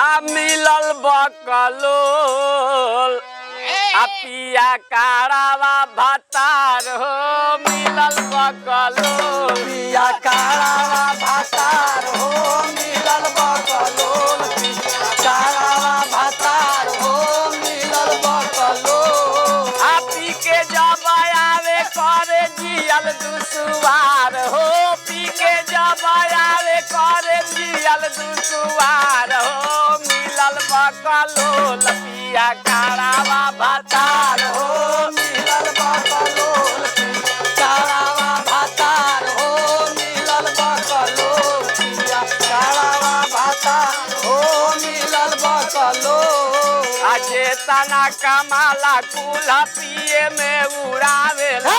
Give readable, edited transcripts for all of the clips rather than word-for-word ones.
मिलल बकलोल पिया कारावा भातार हो मिलल बकलोल पिया कारावा भातार हो मिलल बकलोल पिया कारावा भातार हो मिलल बकलोल पी के जब आवे करे जियल दुसवार हो पी के जब आवे करे जियल दुसवार हो मिलल बकलोल पिया कारावा भातार हो मिलल बकलोल पिया कारावा भातार हो मिलल बकलोल पिया कारावा भातार हो मिलल बकलोल अजे तना कमाला कुल्हा पिए में उड़ावेला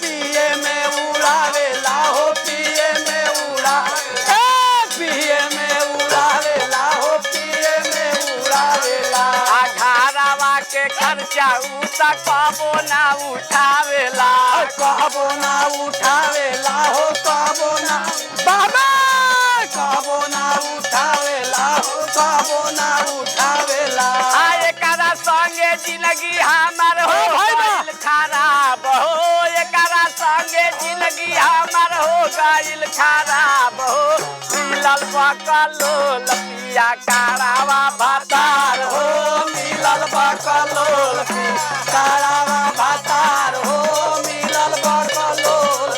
पिए में उड़ावेला हो पिए में पिए में उड़ावेला हो पिए में उड़ावेला घरावा के खर्चा उता कबो ना उठावेला कहबो ना उठावेला हो कहबो ना बाबा कहबो ना उठावेला हो कहबो ना उठावेला एकरा संगे जिंदगी हमार हो गइल खराब हो एकरा संगे जिंदगी हमार हो गइल खराब हो मिलल बकलोल पिया कारावा भातार हो मिलल बकलोल कारावा भातार हो मिलल बकलोल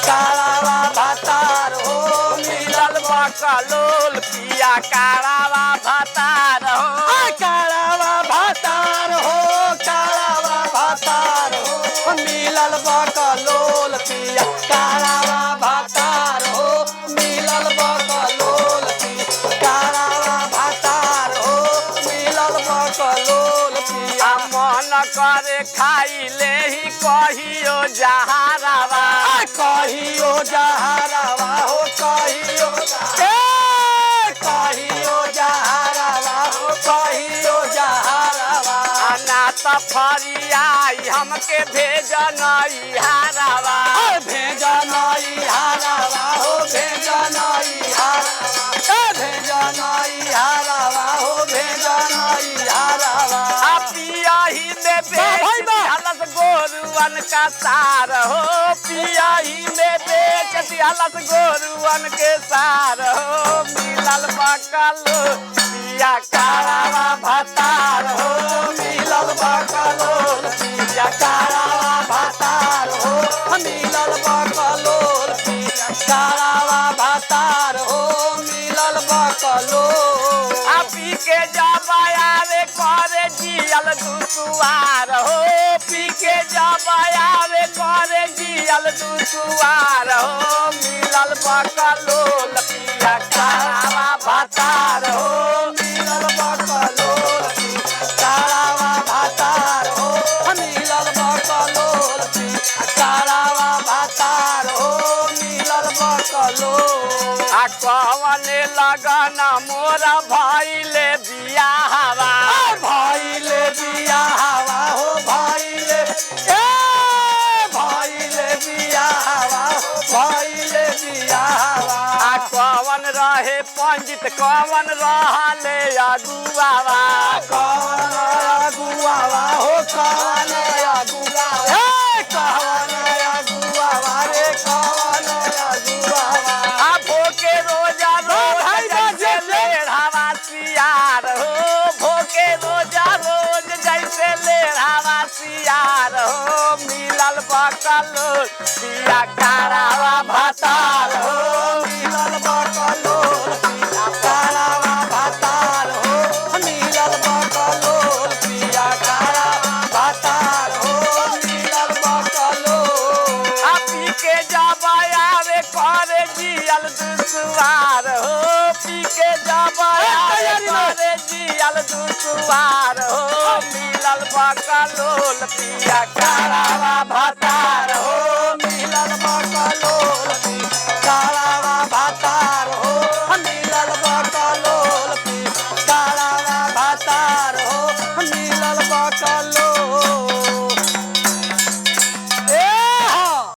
कारावा भातार हो मिलल बकलोल पिया कारावा भातार हो कारावा भातार हो कारावा भातार हो मिलल बकलोल पिया कारावा भातार हो मिलल बकलोल कारावा भातार हो मिलल बकलोल पिया मन करे खाई ले ही कहियो जहारावा कहियो जहारावा हो कहियो कहियो जहारावा हो कहियो जहारावा ना त फरियाई हमके भेजनई हारावा भेजनई हारावा हो भेजनई हारावा भेजनई हारावा हो भेजनई हारावा पियाही में बेच दिहलस गोरुअन का सार हो पियाही में बेच दिहलस गोरुअन के सार हो मिलल बकलोल पिया कारावा भातार हो मिलल बकलोल पिया कारावा भातार हो मिलल बकलोल पिया कारावा भातार हो मिलल बकलोल पी के जब आवे करे जियल दुसवार हो पी के जब आवे करे जियल दुसवार हो मिलल बकलोल पिया कारावा भातार हो मिलल बकलोल कारावा भातार हो मिलल बकलोल कारावा भातार हो मिलल बकलोल कवन लगन मोरा भइले बियाहवा भइले बियाहवा हो भइले भइले बियाहवा हो भइले बियाहवा कवन रहे पंडित कवन रहले अगुआवा कवन अगुआवा हो कवन अगुआवा कवन अगुआवा रे कवन अगुआवा भोके रोजा रोज जैसे लेढ़ावा सियार हो भोके रोजा रोज जैसे लेढ़ावा सियार हो मिलल बकलोल पिया कारावा भातार हो मिलल बकलोल पिया कारावा भातार हो मिलल बकलोल पिया कारावा भातार हो मिलल बकलोल पी के जब आवे करे जियल दुसवार हो पी के जब आवे करे जियल दुसवार हो मिलल बकलोल पिया कारावा भातार हो